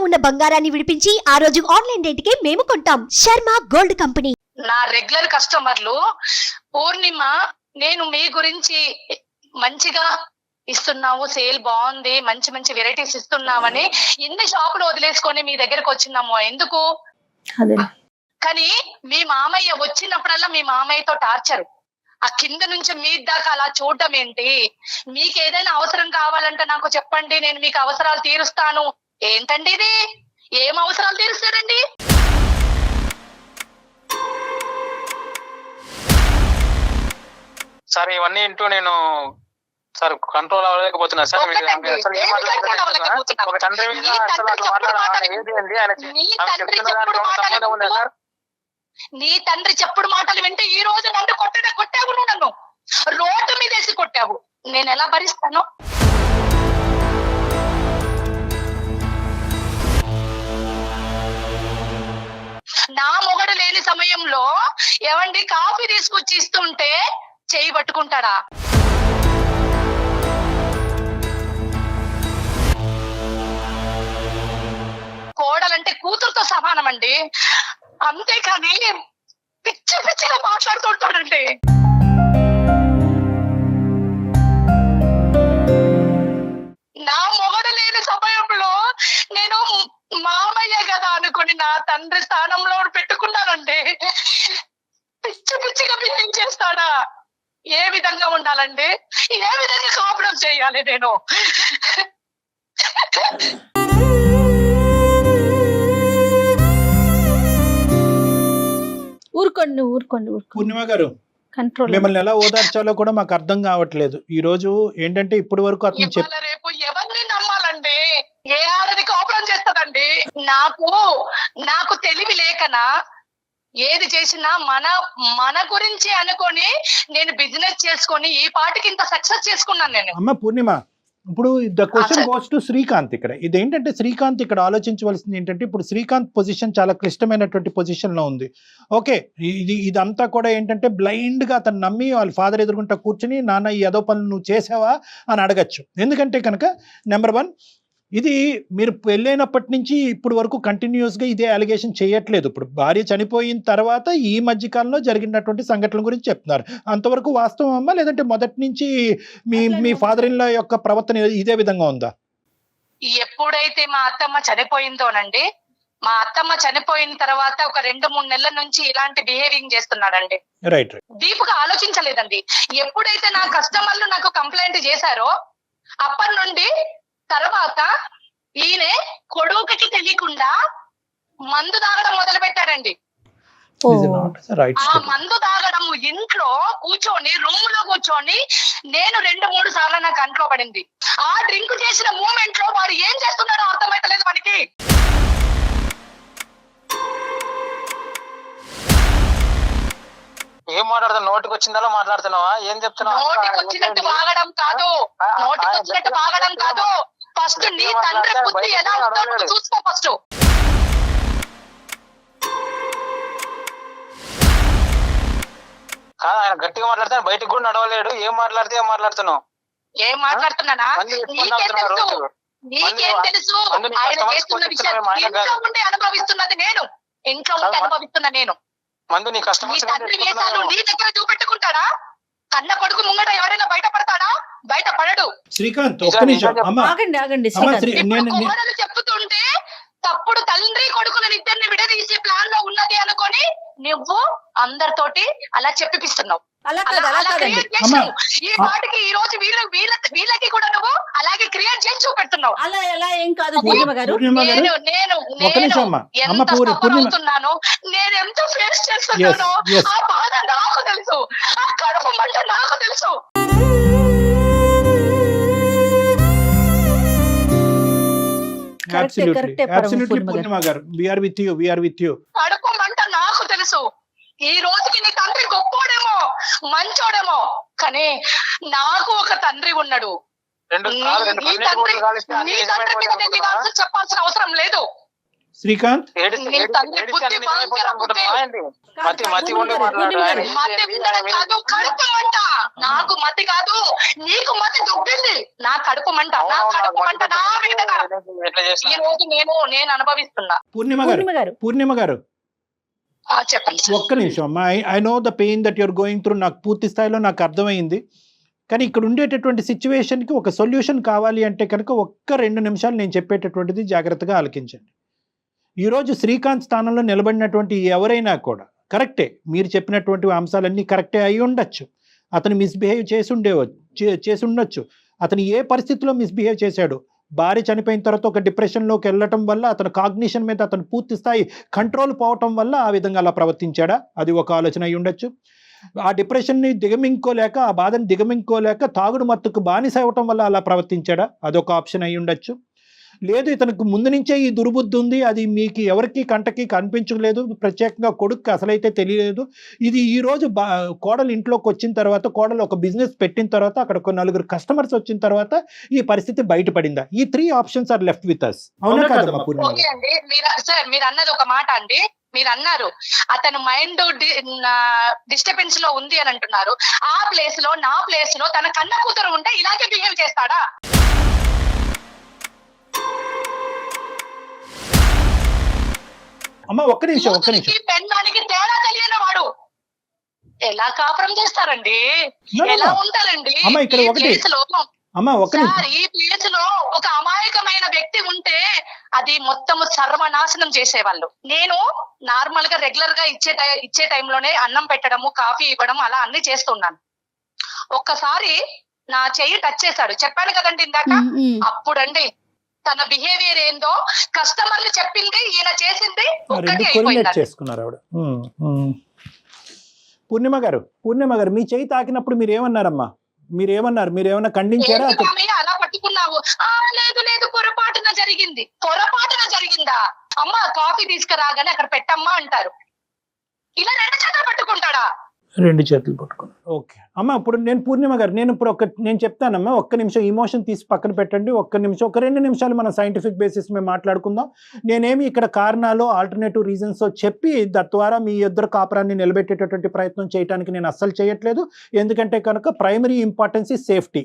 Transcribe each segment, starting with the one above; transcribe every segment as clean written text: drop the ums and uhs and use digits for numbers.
ఉన్న బంగారాన్ని విడిపించి ఆ రోజు ఆన్లైన్ రేటుకే మేము కొంటాం. Sharma gold company. నా రెగ్యులర్ కస్టమర్లు పూర్ణిమ, నేను మీ గురించి మంచిగా ఇస్తున్నాము, సేల్ బాగుంది, మంచి మంచి వెరైటీస్ ఇస్తున్నామని ఎన్ని షాపులు వదిలేసుకొని మీ దగ్గరకు వచ్చినాము. ఎందుకు? కానీ మీ మామయ్య వచ్చినప్పుడల్లా మీ మామయ్యతో టార్చరు. ఆ కింద నుంచి మీ దాకా అలా చూడడం ఏంటి? మీకు ఏదైనా అవసరం కావాలంటే నాకు చెప్పండి, నేను మీకు అవసరాలు తీరుస్తాను. ఏంటండి ఇది? ఏం అవసరాలు తీరుస్తారండి? సార్ ఇవన్నీ ఇంటూ నేను సార్ కంట్రోల్ అవ్వలేకపోతున్నా సార్. ఒక తండ్రి మీద అసలు ఏది అండి ఆయన సార్? నీ తండ్రి చెప్పుడు మాటలు వింటే ఈ రోజు నన్ను కొట్టావు, నువ్వు నన్ను రోడ్డు మీద వేసి కొట్టావు. నేను ఎలా భరిస్తాను? నా మొగడు లేని సమయంలో ఏమండి కాఫీ తీసుకొచ్చి ఇస్తుంటే చేయి పట్టుకుంటాడా? కోడలంటే కూతురుతో సమానం అండి, అంతేకాని పిచ్చి పిచ్చిగా మాట్లాడుతుంటాడండి. నా మొగడు లేని సమయంలో నేను మామయ్య కదా అనుకుని నా తండ్రి స్థానంలో పెట్టుకున్నానండి. పిచ్చి పిచ్చిగా బిల్లింగ్ చేస్తాడా? ఏ విధంగా ఉండాలండి? ఏ విధంగా కాపురం చేయాలి నేను? ఊరుకోండి పూర్ణిమ గారు, కంట్రోల్. మిమ్మల్ని ఎలా ఓదార్చాలో కూడా మాకు అర్థం కావట్లేదు. ఈ రోజు ఏంటంటే ఇప్పటి వరకు అతను రేపు ఎవరిని నమ్మాలండి? ఏ ఆడది కాపురం చేస్తుందండి? నాకు తెలివి లేకనా? ఏది చేసినా మన గురించి అనుకొని నేను బిజినెస్ చేసుకొని ఈ పాటికి ఇంత సక్సెస్ చేసుకున్నాను నేను. అమ్మ పూర్ణిమ, ఇప్పుడు the question goes to Srikanth. ఇక్కడ ఇదేంటంటే శ్రీకాంత్ ఇక్కడ ఆలోచించవలసింది ఏంటంటే, ఇప్పుడు శ్రీకాంత్ పొజిషన్ చాలా క్లిష్టమైనటువంటి పొజిషన్ లో ఉంది. ఓకే, ఇదంతా కూడా ఏంటంటే బ్లైండ్ గా అతను నమ్మి వాళ్ళ ఫాదర్ ఎదుర్కొంటా కూర్చుని, నాన్న ఈ ఏదో పనులు నువ్వు చేసావా అని అడగచ్చు. ఎందుకంటే కనుక నెంబర్ 1, ఇది మీరు పెళ్ళైనప్పటి నుంచి ఇప్పుడు వరకు కంటిన్యూస్గా ఇదే అలిగేషన్ చేయట్లేదు. ఇప్పుడు భార్య చనిపోయిన తర్వాత ఈ మధ్యకాలంలో జరిగినటువంటి సంఘటనల గురించి చెప్తున్నారు. అంతవరకు వాస్తవం అమ్మా, లేదంటే మొదటి నుంచి మీ ఫాదర్ ఇన్ లా యొక్క ప్రవర్తన ఇదే విధంగా ఉందా? ఎప్పుడైతే మా అత్తమ్మ చనిపోయిందోనండి, మా అత్తమ్మ చనిపోయిన తర్వాత ఒక 2-3 నెలల నుంచి ఇలాంటి బిహేవింగ్ చేస్తున్నాడండి. రైట్. డీప్గా ఆలోచించలేదండి. ఎప్పుడైతే నా కస్టమర్లు నాకు కంప్లైంట్ చేశారో అప్పటి నుండి తర్వాత ఈయన కొడుకుకి తెలియకుండా మందు తాగడం మొదలు పెట్టాడండి. ఆ మందు తాగడం ఇంట్లో కూర్చొని, రూమ్ లో కూర్చొని నేను 2-3 సార్లు నాకు కంట్లో పడింది. ఆ డ్రింక్ చేసిన మూమెంట్ లో వాడు ఏం చేస్తున్నాడో అర్థమైతలేదు మనకి. ఏం మాట్లాడుతున్నా? నోటికి వచ్చిందలా మాట్లాడుతున్నావా? ఏం చెప్తున్నావు? నోటికి వచ్చినట్టు వాగడం కాదు, నోటికి వచ్చినట్టు వాగడం కాదు. ఫస్ట్ నీ తండ్రి బుద్ధి ఎలా ఉందో చూసుకో ఫస్ట్. ఆయన గట్టిగా మాట్లాడితే బయటకు కూడా నడవలేడు. ఏం మాట్లాడుతున్నావు? ఏం మాట్లాడుతున్నానా? నీకేం తెలుసు? ఆయన చేస్తున్న విషయం ఇంట్లో ఉండి అనుభవిస్తున్నది నేను, ఇంట్లో ఉండి అనుభవిస్తున్నా నేను. మందు నీ కష్టం. నీ తండ్రి వేశాలు నీ దగ్గర చూపెట్టుకుంటాడా? కన్న కొడుకు ముంగట ఎవరైనా బయటపడతాడా? బయటపడడు. శ్రీకాంత్ ఒక్క నిమిషం. ఆగండి. కోడలు చెప్తుంటే తప్పుడు తండ్రి కొడుకులను ఇద్దరిని విడదీసే ప్లాన్ లో ఉన్నది అనుకొని నువ్వు అందరితోటి అలా చెప్పిస్తున్నావు. ఈ పాటికి ఈ రోజు వీళ్ళకి కూడా నువ్వు అలాగే క్రియేట్ చేసి చూపెడుతున్నావు. అలా ఎలా ఏం కాదు పూర్ణిమ గారు. నేను ఎంత సఫర్ అవుతున్నానో, నేను ఎంత ఫేస్ చేస్తున్నానో ఆ బాధ నాకు తెలుసు, ఆ కడుపు మంట నాకు తెలుసు. కడుపు మంట నాకు తెలుసు. ఈ రోజుకి నీ తండ్రి గొప్పోడేమో, మంచోడేమో, కానీ నాకు ఒక తండ్రి ఉన్నాడు. చెప్పాల్సిన అవసరం లేదు. శ్రీకాంత్ నీ తండ్రి బుద్ధి భయంకర బుద్ధి. మతి ఉండి మాట్లాడు. ఆయన మతి ఉండడం కాదు, కడుపు మంట. నాకు మతి కాదు, నీకు మతి దుబ్బింది. నా కడుపు మంట, నా కడుపు మంట నా మీదగా ఎట్లా ఈ చేస్తా? రోజు నేను అనుభవిస్తున్నా. పూర్ణిమ గారు చెప్పండి సార్. ఒక్క నిమిషం అమ్మా. I know the pain that you're going through, నాకు పూర్తి స్థాయిలో నాకు అర్థమైంది. కానీ ఇక్కడ ఉండేటటువంటి సిచ్యువేషన్కి ఒక సొల్యూషన్ కావాలి అంటే కనుక ఒక్క 2 నిమిషాలు నేను చెప్పేటటువంటిది జాగ్రత్తగా ఆలకించండి. ఈరోజు శ్రీకాంత్ స్థానంలో నిలబడినటువంటి ఎవరైనా కూడా కరెక్టే, మీరు చెప్పినటువంటి అంశాలన్నీ కరెక్టే అయి ఉండొచ్చు. అతను మిస్బిహేవ్ చేసి ఉండొచ్చు. అతను ఏ పరిస్థితిలో మిస్బిహేవ్ చేశాడు, భార్య చనిపోయిన తర్వాత ఒక డిప్రెషన్లోకి వెళ్ళటం వల్ల అతను కాగ్నిషన్ మీద అతను పూర్తి స్థాయి కంట్రోల్ పోవటం వల్ల ఆ విధంగా అలా ప్రవర్తించాడా, అది ఒక ఆలోచన అయి ఉండొచ్చు. ఆ డిప్రెషన్ని దిగమింగుకోలేక, ఆ బాధను దిగమింగుకోలేక తాగుడు మత్తుకు బానిస అవ్వటం వల్ల అలా ప్రవర్తించాడా, అదొక ఆప్షన్ అయి ఉండొచ్చు. లేదు ఇతనికి ముందు నుంచే ఈ దుర్బుద్ధి ఉంది, అది మీకు ఎవరికి కంటకి కనిపించలేదు, ప్రత్యేకంగా కొడుకు అసలైతే తెలియలేదు. ఇది ఈరోజు కోడలు ఇంట్లోకి వచ్చిన తర్వాత, కోడలు ఒక బిజినెస్ పెట్టిన తర్వాత, అక్కడ ఒక 4 కస్టమర్స్ వచ్చిన తర్వాత ఈ పరిస్థితి బయటపడిందా? ఈ 3 options are left with us. అవునా కాదమ్మా పూర్ణిమ? ఓకే అండి, మీరు అన్నది ఒక మాట అండి. మీరు అన్నారు అతను మైండ్ డిస్టర్బెన్స్ లో ఉంది అని అంటున్నారు. ఆ ప్లేస్ లో, నా ప్లేస్ లో తన కన్న కూతురు ఉంటే ఇలాగే బిహేవ్ చేస్తాడా? అమ్మ ఒక్క నిమిషం. పెన్నానికి తేడా తెలియని వాడు ఎలా కాపురం చేస్తారండి? ఎలా ఉంటారండి? అమ్మ ఇక్కడ ఈ ఒకటి ప్లేస్ లో అమ్మ ఒక్క నిమిషం. ఈ ప్లేస్ లో ఒక అమాయకమైన వ్యక్తి ఉంటే అది మొత్తము సర్వనాశనం చేసేవాళ్ళు. నేను నార్మల్ గా రెగ్యులర్ గా ఇచ్చే టైంలోనే అన్నం పెట్టడము, కాఫీ ఇవ్వడం అలా అన్ని చేస్తున్నాను. ఒక్కసారి నా చెయ్యి టచ్ చేశాడు, చెప్పాను కదండి ఇందాక. అప్పుడండి తన బిహేవియర్ ఏందో, కస్టమర్లు చెప్పింది ఈయన చేసింది ఒక్కటి అయిపోయింది. చేసుకున్నారు ఆవిడ. పూర్ణిమ గారు మీ చెయ్యి తాకినప్పుడు మీరేమన్నారమ్మా? మీరేమన్నా ఖండించారా? అలా పట్టుకున్నావు? లేదు పొరపాటున జరిగిందా? అమ్మ కాఫీ తీసుకురాగానే అక్కడ పెట్టమ్మా అంటారు. ఇలా 2 చేతులు పట్టుకుంటాడా? 2 చేతులు పట్టుకున్నాను. ఓకే అమ్మ, ఇప్పుడు నేను పూర్ణిమ గారు నేను చెప్తానమ్మా. ఒక్క నిమిషం ఇమోషన్ తీసి పక్కన పెట్టండి. ఒక 2 నిమిషాలు మనం సైంటిఫిక్ బేసిస్ మీద మాట్లాడుకుందాం. నేనేమి ఇక్కడ కారణాలు, ఆల్టర్నేటివ్ రీజన్స్ చెప్పి తద్వారా మీ ఇద్దరు కాపురాన్ని నిలబెట్టేటటువంటి ప్రయత్నం చేయడానికి నేను అస్సలు చేయట్లేదు. ఎందుకంటే కనుక ప్రైమరీ ఇంపార్టెన్స్ ఈ సేఫ్టీ.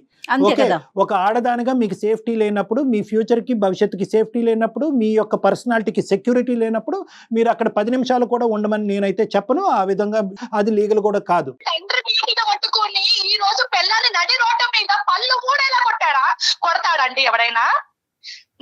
ఓకే, ఒక ఆడదానిగా మీకు సేఫ్టీ లేనప్పుడు, మీ ఫ్యూచర్కి భవిష్యత్తుకి సేఫ్టీ లేనప్పుడు, మీ యొక్క పర్సనాలిటీకి సెక్యూరిటీ లేనప్పుడు మీరు అక్కడ 10 నిమిషాలు కూడా ఉండమని నేనైతే చెప్పను. ఆ విధంగా అది లీగల్ కూడా కాదు. పట్టుకొని ఈ రోజు పిల్లల్ని నడి రోడ్డు మీద పళ్ళు కూడా కొడతాడండి ఎవడైనా?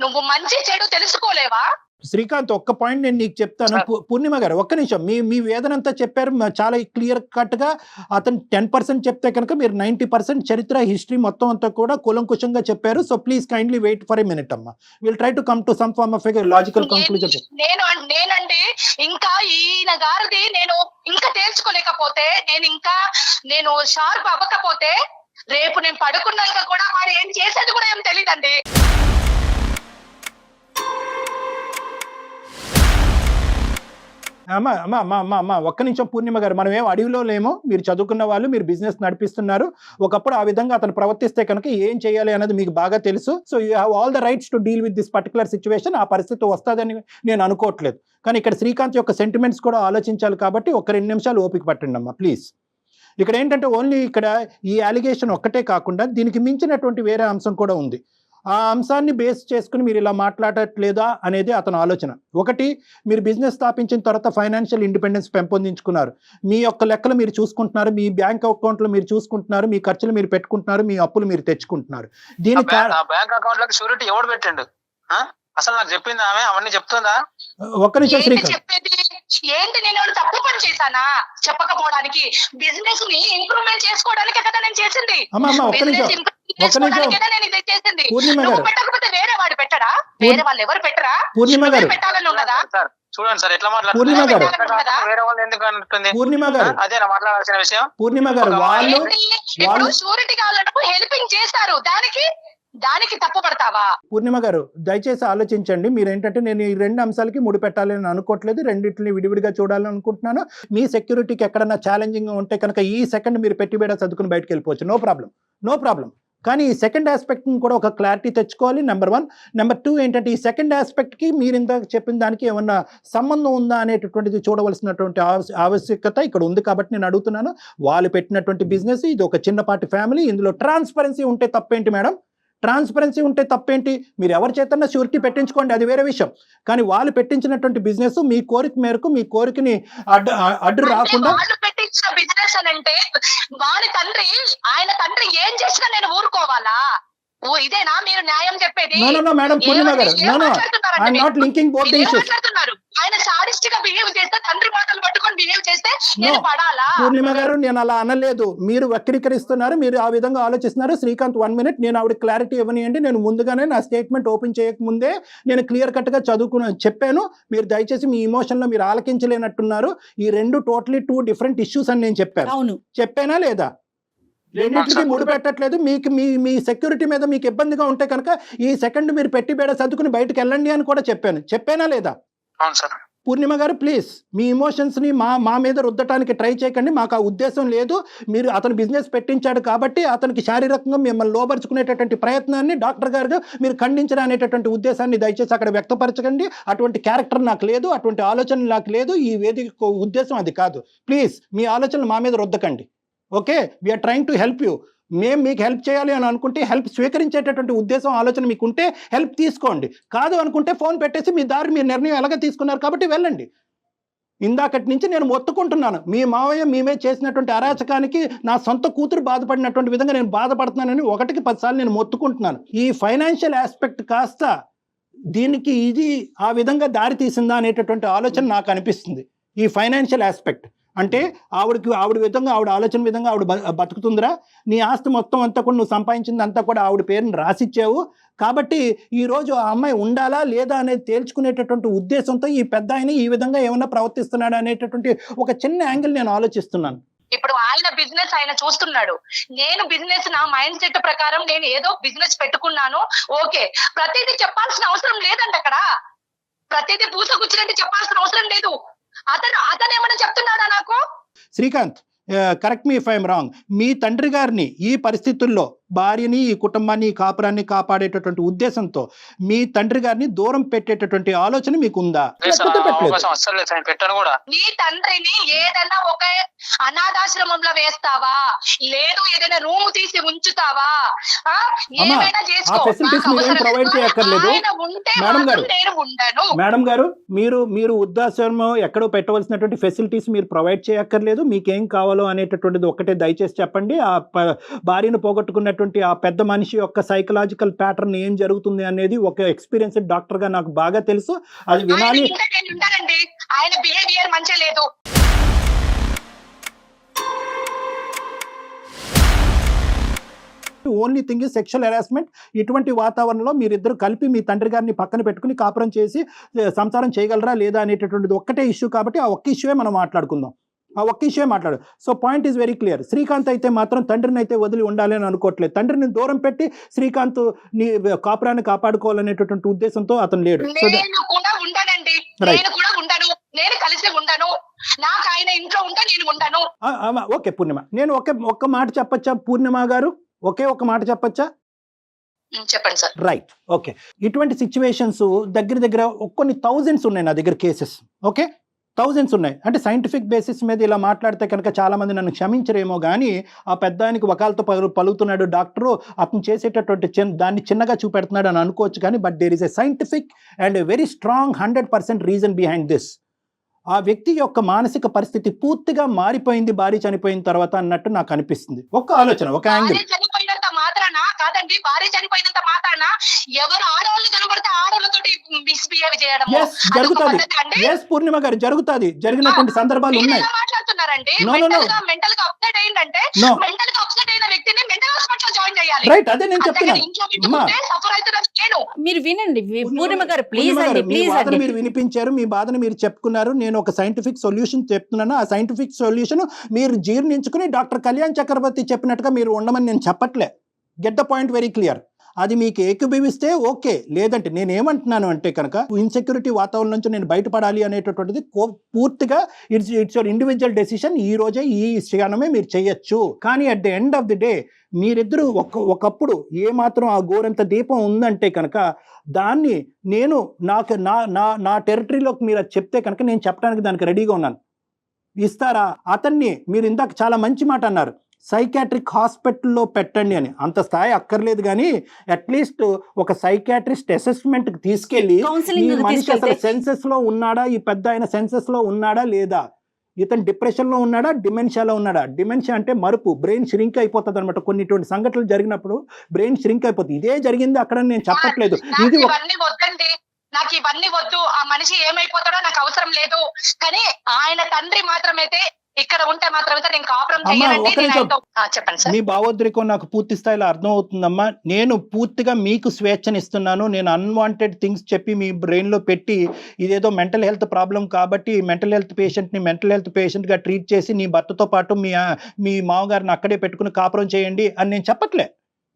నువ్వు మంచి చెడు తెలుసుకోలేవా? శ్రీకాంత్ ఒక్క పాయింట్ నేను నీకు చెప్తాను. పూర్ణిమ గారు ఒక్క నిమిషం. మీ వేదన అంతా చెప్పారు చాలా క్లియర్ కట్ గా. అతను 10% చెప్తే కనుక మీరు 90% చరిత్ర, హిస్టరీ మొత్తం అంతా కూడా కూలంకుషంగా చెప్పారు. So please kindly wait for a minute అమ్మా. Will try to come to some form of logical conclusion. నేనండి ఇంకా ఈయన గారిది నేను ఇంకా తేల్చుకోలేకపోతే, నేను షార్ప్ అవ్వకపోతే, రేపు నేను పడుకున్నాక కూడా వాడు ఏం చేసేది కూడా ఏం తెలియదండి. అమ్మా ఒక్క నిమిషం పూర్ణిమ గారు. మనం ఏం అడవిలో లేమో, మీరు చదువుకున్న వాళ్ళు, మీరు బిజినెస్ నడిపిస్తున్నారు. ఒకప్పుడు ఆ విధంగా అతను ప్రవర్తిస్తే కనుక ఏం చేయాలి అనేది మీకు బాగా తెలుసు. So you have all the rights to deal with this particular situation. ఆ పరిస్థితి వస్తుందని నేను అనుకోవట్లేదు. కానీ ఇక్కడ శ్రీకాంత్ యొక్క సెంటిమెంట్స్ కూడా ఆలోచించాలి కాబట్టి ఒక 2 నిమిషాలు ఓపిక పట్టండి అమ్మా ప్లీజ్. ఇక్కడ ఏంటంటే ఓన్లీ ఇక్కడ ఈ అలిగేషన్ ఒక్కటే కాకుండా దీనికి మించినటువంటి వేరే అంశం కూడా ఉంది. ఆ అంశాన్ని బేస్ చేసుకుని మీరు ఇలా మాట్లాడట్లేదా అనేది అతని ఆలోచన. ఒకటి, మీరు బిజినెస్ స్థాపించిన తర్వాత ఫైనాన్షియల్ ఇండిపెండెన్స్ పెంపొందించుకున్నారు. మీ యొక్క లెక్కలు మీరు చూసుకుంటున్నారు, మీ బ్యాంక్ అకౌంట్లు మీరు చూసుకుంటున్నారు, మీ ఖర్చులు మీరు పెట్టుకుంటున్నారు, మీ అప్పులు మీరు తెచ్చుకుంటున్నారు. దీనికి బ్యాంక్ అకౌంట్ లకు షూరిటీ ఎవడు పెట్టండు? అసలు నాకు చెప్పింది ఆమె, అవన్నీ చెప్తుందా? ఒక్క నిమిషం శ్రీకాంత్. ఏంటి నేను తప్పు పని చేశానా చెప్పకపోవడానికి? బిజినెస్ ని ఇంప్రూవ్మెంట్ చేసుకోవడానికి కదా నేను చేసింది. పెట్టకపోతే వేరే వాడు పెట్టడా? వేరే వాళ్ళు ఎవరు పెట్టరా? పెట్టాలని ఉన్నదా? చూడండి సార్ ఎట్లా మాట్లాడుతున్నారు. వేరే వాళ్ళు ఎందుకు అంటుంది? అదేనా మాట్లాడాల్సిన విషయం? పూర్ణిమ గారు వాళ్ళు షూరిటీ కావాలంటే హెల్పింగ్ చేస్తారు, దానికి తప్పు పడతావా? పూర్ణిమ గారు దయచేసి ఆలోచించండి. మీరేంటంటే నేను ఈ 2 అంశాలకి ముడిపెట్టాలని అనుకోవట్లేదు, రెండింటిని విడివిడిగా చూడాలని అనుకుంటున్నాను. మీ సెక్యూరిటీకి ఎక్కడన్నా ఛాలెంజింగ్ ఉంటే కనుక ఈ సెకండ్ మీరు పెట్టి బేడ చదువుకుని బయటకు వెళ్ళిపోవచ్చు. No problem. కానీ ఈ సెకండ్ ఆస్పెక్ట్ని కూడా ఒక క్లారిటీ తెచ్చుకోవాలి, నెంబర్ 1. నెంబర్ 2 ఏంటంటే ఈ సెకండ్ ఆస్పెక్ట్కి మీరు ఇందాక చెప్పిన దానికి ఏమన్నా సంబంధం ఉందా అనేటటువంటిది చూడవలసినటువంటి ఆవశ్యకత ఇక్కడ ఉంది. కాబట్టి నేను అడుగుతున్నాను, వాళ్ళు పెట్టినటువంటి బిజినెస్, ఇది ఒక చిన్నపాటి ఫ్యామిలీ, ఇందులో ట్రాన్స్పరెన్సీ ఉంటే తప్పేంటి మేడం? ట్రాన్స్పరెన్సీ ఉంటే తప్పేంటి? మీరు ఎవరి చేతన్నా షూరిటీ పెట్టించుకోండి, అది వేరే విషయం. కానీ వాళ్ళు పెట్టించినటువంటి బిజినెస్ మీ కోరిక మేరకు, మీ కోరికని అడ్డు రాకుండా వాళ్ళు పెట్టించిన బిజినెస్ అని అంటే వాడి తండ్రి, ఆయన తండ్రి ఏం చేసినా నేను ఊరుకోవాలా? ఇదేనా మీరు న్యాయం చెప్పేది? No madam, Purnima garu, no I'm not linking both the issues. ఆయన సాడిస్టిక్ గా బిహేవ్ చేస్తే, తండ్రి మాటలు పట్టుకొని బిహేవ్ చేస్తే నేను పడాలా? పూర్ణిమ గారు, నేను అలా అనలేదు, మీరు వక్రీకరిస్తున్నారు, మీరు ఆ విధంగా ఆలోచిస్తున్నారు. శ్రీకాంత్ 1 minute, నేను ఆవిడ క్లారిటీ ఇవ్వనియండి. నేను ముందుగానే నా స్టేట్మెంట్ ఓపెన్ చేయకముందే నేను క్లియర్ కట్ గా చెప్పాను. మీరు దయచేసి మీ ఇమోషన్ లో మీరు ఆలకించలేనట్టున్నారు. ఈ 2 టోటలీ 2 different ఇష్యూస్ అని నేను చెప్పాను. చెప్పానా లేదా? రెండింటికి ముడి పెట్టట్లేదు. మీకు మీ సెక్యూరిటీ మీద మీకు ఇబ్బందిగా ఉంటే కనుక ఈ సెకండ్ మీరు పెట్టి బేడ సర్దుకుని బయటకు వెళ్ళండి అని కూడా చెప్పానా లేదా? పూర్ణిమ గారు, ప్లీజ్ మీ ఇమోషన్స్ని మా మీద రుద్దటానికి ట్రై చేయకండి. మాకు ఆ ఉద్దేశం లేదు. మీరు అతను బిజినెస్ పెట్టించాడు కాబట్టి అతనికి శారీరకంగా మిమ్మల్ని లోబరుచుకునేటటువంటి ప్రయత్నాన్ని డాక్టర్ గారు మీరు ఖండించడం అనేటటువంటి ఉద్దేశాన్ని దయచేసి అక్కడ వ్యక్తపరచకండి. అటువంటి క్యారెక్టర్ నాకు లేదు, అటువంటి ఆలోచన నాకు లేదు. ఈ వేదిక ఉద్దేశం అది కాదు. ప్లీజ్ మీ ఆలోచనలు మా మీద రుద్దకండి. Okay, we are trying to help you. మేము మీకు హెల్ప్ చేయాలి అని అనుకుంటే, హెల్ప్ స్వీకరించేటటువంటి ఉద్దేశం ఆలోచన మీకు ఉంటే హెల్ప్ తీసుకోండి. కాదు అనుకుంటే ఫోన్ పెట్టేసి మీ దారి, మీ నిర్ణయం ఎలాగ తీసుకున్నారు కాబట్టి వెళ్ళండి. ఇందాకటి నుంచి నేను మొత్తుకుంటున్నాను, మీ మావయ్య మేమే చేసినటువంటి అరాచకానికి నా సొంత కూతురు బాధపడినటువంటి విధంగా నేను బాధపడుతున్నానని 1కి 10 సార్లు నేను మొత్తుకుంటున్నాను. ఈ ఫైనాన్షియల్ ఆస్పెక్ట్ కాస్త దీనికి ఇది ఆ విధంగా దారి తీసిందా అనేటటువంటి ఆలోచన నాకు అనిపిస్తుంది. ఈ ఫైనాన్షియల్ ఆస్పెక్ట్ అంటే ఆవిడ విధంగా, ఆవిడ ఆలోచన విధంగా ఆవిడ బతుకుతుందిరా. నీ ఆస్తి మొత్తం అంతా కూడా నువ్వు సంపాదించింది అంతా కూడా ఆవిడ పేరుని రాసిచ్చావు. కాబట్టి ఈరోజు ఆ అమ్మాయి ఉండాలా లేదా అనేది తేల్చుకునేటటువంటి ఉద్దేశంతో ఈ పెద్ద ఆయన ఈ విధంగా ఏమన్నా ప్రవర్తిస్తున్నాడు అనేటటువంటి ఒక చిన్న యాంగిల్ నేను ఆలోచిస్తున్నాను. ఇప్పుడు ఆయన బిజినెస్ ఆయన చూస్తున్నాడు, నేను బిజినెస్ నా మైండ్ సెట్ ప్రకారం నేను ఏదో బిజినెస్ పెట్టుకున్నాను. ఓకే, ప్రతిదీ చెప్పాల్సిన అవసరం లేదండి. అక్కడ ప్రతిదీ పూసగుచ్చినట్టు చెప్పాల్సిన అవసరం లేదు. అతను ఏమైనా చెప్తున్నాడా నాకు? Srikanth, correct me if I'm wrong. మీ తండ్రి గారిని ఈ పరిస్థితుల్లో, భార్యని, ఈ కుటుంబాన్ని, ఈ కాపురాన్ని కాపాడేటటువంటి ఉద్దేశంతో మీ తండ్రి గారిని దూరం పెట్టేటటువంటి ఆలోచన మీకు ఉందా? నీ తండ్రిని ఏదైనా ఒక అనాథాశ్రమంలో వేస్తావా, లేదు ఏదైనా రూమ్ తీసి ఉంచుతావా, ఏమైనా చేసుకో. మేడం గారు, మీరు వృద్ధాశ్రమం ఎక్కడో పెట్టవలసినటువంటి ఫెసిలిటీస్ మీరు ప్రొవైడ్ చేయక్కర్లేదు. మీకేం కావాలో అనేటటువంటిది ఒక్కటే దయచేసి చెప్పండి. ఆ భార్యను పోగొట్టుకున్నటువంటి ఆ పెద్ద మనిషి యొక్క సైకలాజికల్ ప్యాటర్న్ ఏం జరుగుతుంది అనేది ఒక ఎక్స్పీరియన్స్డ్ డాక్టర్ గా నాకు బాగా తెలుసు. అది వినాలి. ఆయన బిహేవియర్ మంచిగా లేదు. Only thing is sexual harassment. ఇటువంటి వాతావరణంలో మీరిద్దరు కలిపి మీ తండ్రి గారిని పక్కన పెట్టుకుని కాపురం చేసి సంసారం చేయగలరా లేదా అనేటటువంటిది ఒక్కటే ఇష్యూ. కాబట్టి ఆ ఒక్క ఇష్యూయే మనం మాట్లాడుకుందాం. ఆ ఒక్క ఇష్యూ మాట్లాడు. So point is very clear. Srikanth అయితే మాత్రం తండ్రిని అయితే వదిలి ఉండాలి అని అనుకోవట్లేదు. తండ్రిని దూరం పెట్టి శ్రీకాంత్ నీ కాపురాన్ని కాపాడుకోవాలనేటటువంటి ఉద్దేశంతో అతను లేడు. నేను కూడా ఉండనండి, నేను కూడా ఉండను, నేను కలిసి ఉండను, నాకు ఆయన ఇంట్లో ఉంటే నేను ఉండను. ఓకే పూర్ణిమ, నేను ఒక్క మాట చెప్పచ్చా పూర్ణిమ గారు? ఒక మాట చెప్పచ్చా? చెప్పండి సార్. Right, okay. ఇటువంటి సిచ్యువేషన్స్ దగ్గర కొన్ని థౌజండ్స్ ఉన్నాయి నా దగ్గర కేసెస్. ఓకే, థౌజండ్స్ ఉన్నాయి. అంటే సైంటిఫిక్ బేసిస్ మీద ఇలా మాట్లాడితే కనుక చాలామంది నన్ను క్షమించరేమో కానీ ఆ పెద్ద ఆయనకి వకాలతో పలుకుతున్నాడు డాక్టరు, అతను చేసేటటువంటి దాన్ని చిన్నగా చూపెడుతున్నాడు అని అనుకోవచ్చు. కానీ but there is a scientific and very strong 100% reason behind this. ఆ వ్యక్తి యొక్క మానసిక పరిస్థితి పూర్తిగా మారిపోయింది భార్య చనిపోయిన తర్వాత అన్నట్టు నాకు అనిపిస్తుంది. ఒక ఆలోచన, ఒక యాంగిల్. చనిపోయినంత మాత్రాన కాదండి, భార్య చనిపోయినంత మాత్రాన ఎవరు ఆడవాళ్ళు కనబడితే ఆడవాళ్ళతోటి మిస్బిహేవ్ చేయడం జరుగుతుంది. ఎస్ పూర్ణిమ గారు, జరుగుతుంది. జరిగినటువంటి సందర్భాలు ఉన్నాయి. మాట్లాడుతున్నారండి. మెంటల్ గా అప్సెట్ అయిందంటే మెంటల్ గా అప్సెట్ అయిన వ్యక్తిని మెంటల్ హాస్పిటల్ జాయిన్ చేయాలి. రైట్, అదే నేను చెప్తున్నాను. మీరు వినండి పూర్ణిమ గారు, ప్లీజ్ అండి, ప్లీజ్ అండి. మీరు వినిపించారు, మీ బాధను మీరు చెప్పుకున్నారు. నేను ఒక సైంటిఫిక్ సొల్యూషన్ చెప్తున్నాను. ఆ సైంటిఫిక్ సొల్యూషన్ మీరు జీర్ణించుకుని డాక్టర్ కళ్యాణ్ చక్రవర్తి చెప్పినట్టుగా మీరు ఉండమని నేను చెప్పట్లే. Get the point very clear. అది మీకు ఏకీభవిస్తే ఓకే, లేదంటే నేనేమంటున్నాను అంటే కనుక ఇన్సెక్యూరిటీ వాతావరణం నుంచి నేను బయటపడాలి అనేటటువంటిది పూర్తిగా ఇట్స్ యువర్ ఇండివిజువల్ డెసిషన్. ఈ రోజే ఈ క్షణమే మీరు చేయొచ్చు. కానీ at the end of the day మీరిద్దరూ ఒకప్పుడు ఏమాత్రం ఆ గోరంత దీపం ఉందంటే కనుక దాన్ని నేను నాకు నా టెరిటరీలోకి మీరు అది చెప్తే కనుక నేను చెప్పడానికి దానికి రెడీగా ఉన్నాను. ఇస్తారా? అతన్ని మీరు ఇందాక చాలా మంచి మాట అన్నారు, సైకాట్రిక్ హాస్పిటల్లో పెట్టండి అని. అంత స్థాయి అక్కర్లేదు, కానీ అట్లీస్ట్ ఒక సైకాట్రిస్ట్ అసెస్మెంట్కి తీసుకెళ్ళి ఈ మనిషి అసలు సెన్సెస్ లో ఉన్నాడా, ఈ పెద్ద ఆయన సెన్సెస్ లో ఉన్నాడా లేదా, ఇతను డిప్రెషన్లో ఉన్నాడా, డిమెన్షియాలో ఉన్నాడా. డిమెన్షియా అంటే మరుపు, బ్రెయిన్ ష్రింక్ అయిపోతుంది అనమాట. కొన్ని సంఘటనలు జరిగినప్పుడు బ్రెయిన్ ష్రింక్ అయిపోతుంది. ఇదే జరిగింది అక్కడ, నేను చెప్పట్లేదు. ఇది నాకు ఇవన్నీ వద్దు, ఆ మనిషి ఏమైపోతాడో నాకు అవసరం లేదు. కానీ ఆయన తండ్రి మాత్రమైతే ఇక్కడ ఉంటే మాత్రమే నేను కాపురం చెప్పండి సార్. మీ భావోద్రేకం నాకు పూర్తి స్థాయిలో అర్థం అవుతుందమ్మా. నేను పూర్తిగా మీకు స్వేచ్ఛనిస్తున్నాను. నేను అన్వాంటెడ్ థింగ్స్ చెప్పి మీ బ్రెయిన్ లో పెట్టి ఇదేదో మెంటల్ హెల్త్ ప్రాబ్లం కాబట్టి మెంటల్ హెల్త్ పేషెంట్ గా ట్రీట్ చేసి నీ భర్తతో పాటు మీ మామగారిని అక్కడే పెట్టుకుని కాపురం చేయండి అని నేను చెప్పట్లే.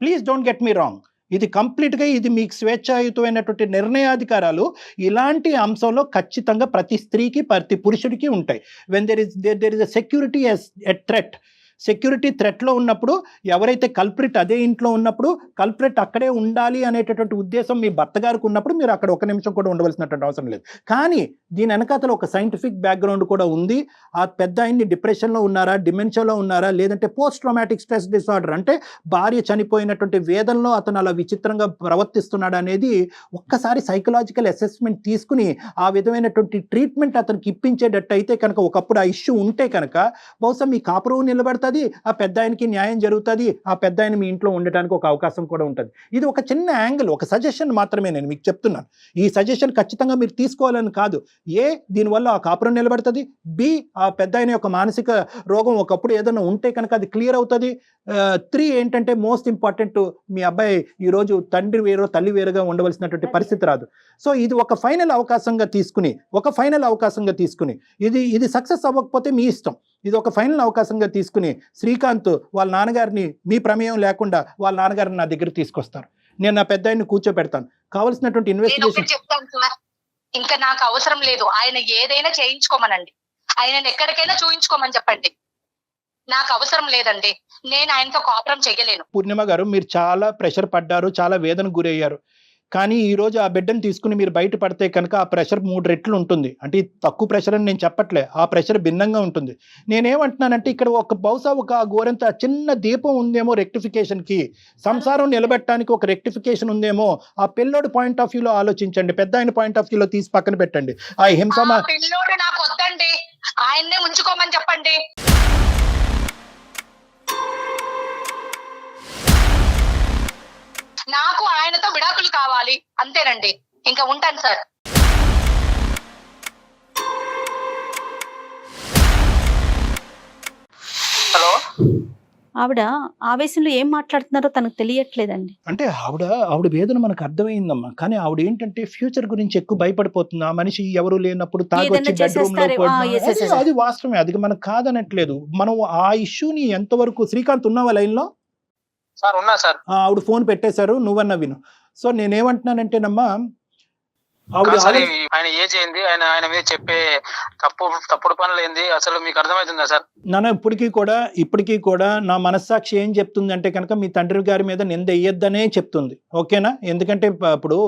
Please don't get me wrong. ఇది కంప్లీట్గా ఇది మీకు స్వేచ్ఛాయుతమైనటువంటి నిర్ణయాధికారాలు ఇలాంటి అంశంలో ఖచ్చితంగా ప్రతి స్త్రీకి ప్రతి పురుషుడికి ఉంటాయి. When there is a security a threat, security థ్రెట్లో ఉన్నప్పుడు ఎవరైతే కల్ప్రిట్ అదే ఇంట్లో ఉన్నప్పుడు కల్ప్రిట్ అక్కడే ఉండాలి అనేటటువంటి ఉద్దేశం మీ భర్త గారికి ఉన్నప్పుడు మీరు అక్కడ ఒక నిమిషం కూడా ఉండవలసినటువంటి అవసరం లేదు. కానీ దీని వెనకాతల ఒక సైంటిఫిక్ బ్యాక్గ్రౌండ్ కూడా ఉంది. ఆ పెద్ద ఆయన్ని డిప్రెషన్లో ఉన్నారా, డిమెన్షియాలో ఉన్నారా, లేదంటే పోస్ట్ ట్రామాటిక్ స్ట్రెస్ డిసార్డర్ అంటే భార్య చనిపోయినటువంటి వేదనలో అతను అలా విచిత్రంగా ప్రవర్తిస్తున్నాడు అనేది ఒక్కసారి సైకలాజికల్ అసెస్మెంట్ తీసుకుని ఆ విధమైనటువంటి ట్రీట్మెంట్ అతనికి ఇప్పించేటట్టు అయితే కనుక, ఒకప్పుడు ఆ ఇష్యూ ఉంటే కనుక బహుశా మీ కాపురం నిలబెడతాది, ఆ పెద్ద ఆయనకి న్యాయం జరుగుతుంది, ఆ పెద్ద ఆయన మీ ఇంట్లో ఉండటానికి ఒక అవకాశం కూడా ఉంటుంది. ఇది ఒక చిన్న యాంగిల్, ఒక సజెషన్ మాత్రమే నేను మీకు చెప్తున్నాను. ఈ సజెషన్ ఖచ్చితంగా మీరు తీసుకోవాలని కాదు. దీనివల్ల ఆ కాపురం నిలబడుతుంది, ఆ పెద్ద ఆయన యొక్క మానసిక రోగం ఒకప్పుడు ఏదైనా ఉంటే కనుక అది క్లియర్ అవుతుంది. 3 ఏంటంటే మోస్ట్ ఇంపార్టెంట్, మీ అబ్బాయి ఈరోజు తండ్రి వేరో తల్లి వేరుగా ఉండవలసినటువంటి పరిస్థితి రాదు. సో ఇది ఒక ఫైనల్ అవకాశంగా తీసుకుని ఇది సక్సెస్ అవ్వకపోతే మీ ఇష్టం. ఇది ఒక ఫైనల్ అవకాశంగా తీసుకుని శ్రీకాంత్ వాళ్ళ నాన్నగారిని మీ ప్రమేయం లేకుండా వాళ్ళ నాన్నగారిని నా దగ్గర తీసుకొస్తారు. నేను నా పెద్ద ఆయన్ని కూర్చోబెడతాను. కావాల్సినటువంటి ఇన్వెస్టిగేషన్ చెప్తాను సార్. ఇంకా నాకు అవసరం లేదు. ఆయన ఏదైనా చేయించుకోమనండి, ఆయనను ఎక్కడికైనా చూయించుకోమని చెప్పండి. నాకు అవసరం లేదండి, నేను ఆయనతో కాపురం చేయలేను. పూర్ణిమ గారు, మీరు చాలా ప్రెషర్ పడ్డారు, చాలా వేదన గురయ్యారు. కానీ ఈరోజు ఆ బిడ్డను తీసుకుని మీరు బయటపడితే కనుక ఆ ప్రెషర్ 3 రెట్లు ఉంటుంది. అంటే తక్కువ ప్రెషర్ అని నేను చెప్పట్లే, ఆ ప్రెషర్ భిన్నంగా ఉంటుంది. నేనేమంటున్నానంటే ఇక్కడ బహుశా ఒక గోరంత చిన్న దీపం ఉందేమో రెక్టిఫికేషన్కి, సంసారం నిలబెట్టడానికి ఒక రెక్టిఫికేషన్ ఉందేమో. ఆ పిల్లోడి పాయింట్ ఆఫ్ వ్యూలో ఆలోచించండి, పెద్ద ఆయన పాయింట్ ఆఫ్ వ్యూలో తీసి పక్కన పెట్టండి. ఆ హింస పిల్లోడు నాకు వద్దండి, ఆయన్నే ఉంచుకోమని చెప్పండి. నాకు ఆయనతో విడాకులు కావాలి, అంతేనండి. ఇంకా ఉంటాను సార్. హలో, ఆవిడ ఆవేశంలో ఏం మాట్లాడుతున్నారో తనకు తెలియట్లేదండి. అంటే ఆవిడ వేదన మనకు అర్థమైందమ్మా. కానీ ఆవిడ ఏంటంటే ఫ్యూచర్ గురించి ఎక్కువ భయపడిపోతుంది. ఆ మనిషి ఎవరు లేనప్పుడు తాగొచ్చి బెడ్రూమ్ లో, అది వాస్తవమే, అది మనకు కాదనట్లేదు. మనం ఆ ఇష్యూని ఎంతవరకు, శ్రీకాంత్ ఉన్నావా లైన్ లో? సార్ ఉన్నా సార్. ఆవిడ ఫోన్ పెట్టేశారు, నువ్వన్నా విను. సో నేనేమంటున్నానంటేనమ్మా, ఆయన ఏజ్ ఏంది, ఆయన మీద చెప్పే తప్పుడు పనులు ఏంది, అసలు మీకు అర్థమవుతుందా సార్? నాన్న ఇప్పటికీ కూడా నా మనస్సాక్షి ఏం చెప్తుంది అంటే కనుక మీ తండ్రి గారి మీద నింద వేయద్దనే చెప్తుంది. ఓకేనా? ఎందుకంటే ఇప్పుడు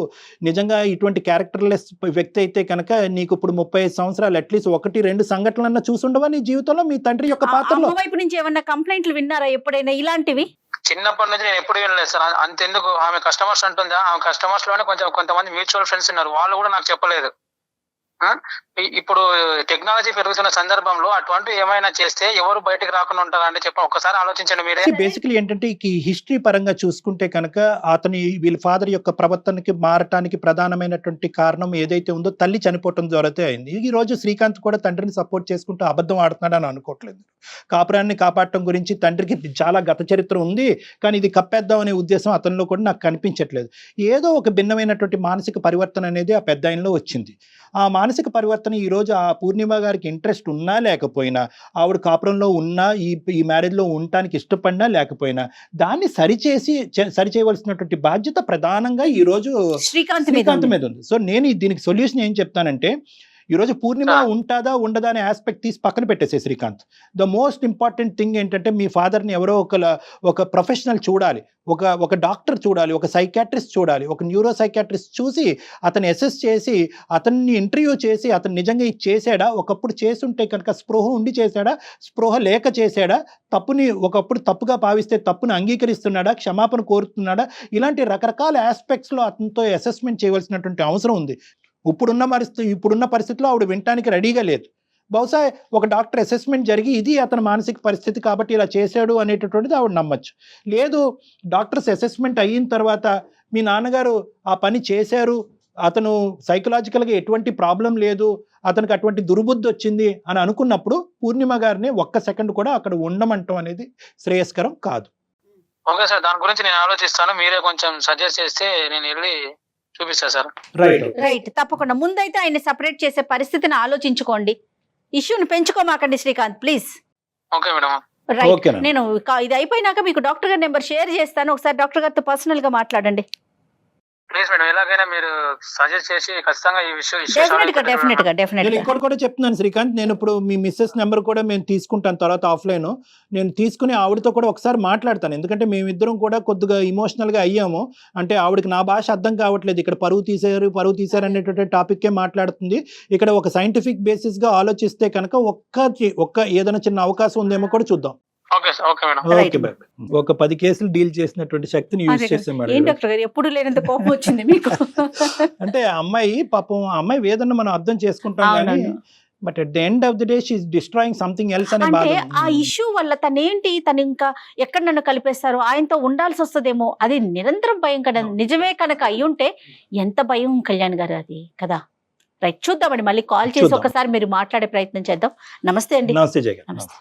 నిజంగా ఇటువంటి క్యారెక్టర్లెస్ వ్యక్తి అయితే కనుక నీకు ఇప్పుడు 35 సంవత్సరాలు అట్లీస్ట్ 1-2 సంఘటనలన్నా చూసుండవా నీ జీవితంలో మీ తండ్రి యొక్క పాత్రలో? వైపు నుంచి ఏమన్నా కంప్లైంట్లు విన్నారా ఎప్పుడైనా ఇలాంటివి? చిన్నప్పటి నుంచి నేను ఎప్పుడు వినలేదు సార్. అంతెందుకు, ఆమె కస్టమర్స్ అంటుందా, ఆమె కస్టమర్స్ లోనే కొంతమంది మ్యూచువల్ ఫ్రెండ్స్ ఉన్నారు, వాళ్ళు కూడా నాకు చెప్పలేదు. ఇప్పుడు టెక్నాలజీ పెరుగుతున్న సందర్భంలో అటువంటి ఏమైనా చేస్తే ఎవరు బయటకు రాకుండా ఉంటారంటే చెప్పండి, ఒక్కసారి ఆలోచించండి మీరే. బేసికలీ ఏంటంటే ఈ హిస్టరీ పరంగా చూసుకుంటే కనుక అతని వీళ్ళ ఫాదర్ యొక్క ప్రవర్తనకి మారటానికి ప్రధానమైనటువంటి కారణం ఏదైతే ఉందో తల్లి చనిపోవటం ద్వారాతే అయింది. ఈ రోజు శ్రీకాంత్ కూడా తండ్రిని సపోర్ట్ చేసుకుంటూ అబద్ధం ఆడుతున్నాడని అనుకోవట్లేదు. కాపురాన్ని కాపాడటం గురించి తండ్రికి చాలా గత చరిత్ర ఉంది, కానీ ఇది కప్పేద్దాం అనే ఉద్దేశం అతనిలో కూడా నాకు కనిపించట్లేదు. ఏదో ఒక భిన్నమైనటువంటి మానసిక పరివర్తన అనేది ఆ పెద్ద ఆయనలో వచ్చింది. ఆ మానసిక పరివర్తన ఈ రోజు ఆ పూర్ణిమ గారికి ఇంట్రెస్ట్ ఉన్నా లేకపోయినా, ఆవిడ కాపురంలో ఉన్నా, ఈ మ్యారేజ్లో ఉండటానికి ఇష్టపడినా లేకపోయినా, దాన్ని సరిచేయవలసినటువంటి బాధ్యత ప్రధానంగా ఈ రోజు శ్రీకాంత్ మీద ఉంది. సో నేను దీనికి సొల్యూషన్ ఏం చెప్తానంటే, ఈరోజు పూర్ణిమ ఉంటుందా ఉండదా అనే ఆస్పెక్ట్ తీసి పక్కన పెట్టేసే Srikanth. The most important thing ఏంటంటే, మీ ఫాదర్ని ఎవరో ఒక ప్రొఫెషనల్ చూడాలి, ఒక డాక్టర్ చూడాలి, ఒక సైకాట్రిస్ట్ చూడాలి, ఒక న్యూరో సైకాట్రిస్ట్ చూసి అతన్ని అసెస్ చేసి అతన్ని ఇంటర్వ్యూ చేసి అతను నిజంగా ఇది చేశాడా, ఒకప్పుడు చేసుంటే కనుక స్పృహ ఉండి చేశాడా, స్పృహ లేక చేశాడా, తప్పుని ఒకప్పుడు తప్పుగా భావిస్తే తప్పుని అంగీకరిస్తున్నాడా, క్షమాపణ కోరుతున్నాడా, ఇలాంటి రకరకాల ఆస్పెక్ట్స్లో అతనితో అసెస్మెంట్ చేయవలసినటువంటి అవసరం ఉంది. ఇప్పుడున్న పరిస్థితిలో ఆవిడ వినటానికి రెడీగా లేదు. బహుశా ఒక డాక్టర్ అసెస్మెంట్ జరిగి ఇది అతని మానసిక పరిస్థితి కాబట్టి ఇలా చేశాడు అనేటటువంటిది ఆవిడ నమ్మచ్చు. లేదు, డాక్టర్స్ అసెస్మెంట్ అయిన తర్వాత మీ నాన్నగారు ఆ పని చేశారు, అతను సైకలాజికల్గా ఎటువంటి ప్రాబ్లం లేదు, అతనికి అటువంటి దుర్బుద్ధి వచ్చింది అని అనుకున్నప్పుడు పూర్ణిమ గారిని ఒక్క సెకండ్ కూడా అక్కడ ఉండమంటం అనేది శ్రేయస్కరం కాదు. ఓకే సార్, దాని గురించి నేను ఆలోచిస్తాను. మీరే కొంచెం సజెస్ట్ చేస్తే నేను వెళ్ళి చూపిస్తా సార్. రైట్, తప్పకుండా. ముందైతే ఆయన సెపరేట్ చేసే పరిస్థితిని ఆలోచించుకోండి, ఇష్యూని పెంచుకోమాకండి Srikanth, please. Okay madam. Right, నేను ఇది అయిపోయినాక మీకు డాక్టర్ గారి నెంబర్ షేర్ చేస్తాను, ఒకసారి డాక్టర్ గారితో పర్సనల్ గా మాట్లాడండి ప్లీజ్ మేడం. ఎలాగైనా మీరు సజెస్ట్ చేసి ఖచ్చితంగా ఈ విషయం నేను ఇంకోటి కూడా చెప్తున్నాను శ్రీకాంత్, నేను ఇప్పుడు మీ మిస్సెస్ నెంబర్ కూడా మేము తీసుకుంటాను తర్వాత ఆఫ్లైన్. నేను తీసుకుని ఆవిడతో కూడా ఒకసారి మాట్లాడతాను, ఎందుకంటే మేమిద్దరం కూడా కొద్దిగా ఇమోషనల్గా అయ్యాము. అంటే ఆవిడకి నా భాష అర్థం కావట్లేదు, ఇక్కడ పరువు తీశారు అనేటువంటి టాపిక్కే మాట్లాడుతుంది. ఇక్కడ ఒక సైంటిఫిక్ బేసిస్గా ఆలోచిస్తే కనుక ఒక్క ఏదైనా చిన్న అవకాశం ఉందేమో కూడా చూద్దాం. ఒక 10 కేసులు డీల్ చేసినటువంటి శక్తిని యూజ్ చేసాం. ఎప్పుడు లేనంత కోపం వచ్చింది మీకు. అంటే అమ్మాయి పాపం, అమ్మాయి వేదన మనం అర్థం చేసుకుంటాం కానీ, but at the end of the day she is destroying something else అనే బాధ. ఆ ఇష్యూ వల్ల తను ఇంకా ఎక్కడ నన్ను కలిపేస్తారు, ఆయనతో ఉండాల్సి వస్తుందేమో, అది నిరంతరం భయం కదా. నిజమే కనుక అయ్యుంటే ఎంత భయం కళ్యాణ్ గారు, అది కదా. రైట్, చూద్దామండి, మళ్ళీ కాల్ చేసి ఒకసారి మీరు మాట్లాడే ప్రయత్నం చేద్దాం. నమస్తే అండి. నమస్తే జగన్. నమస్తే.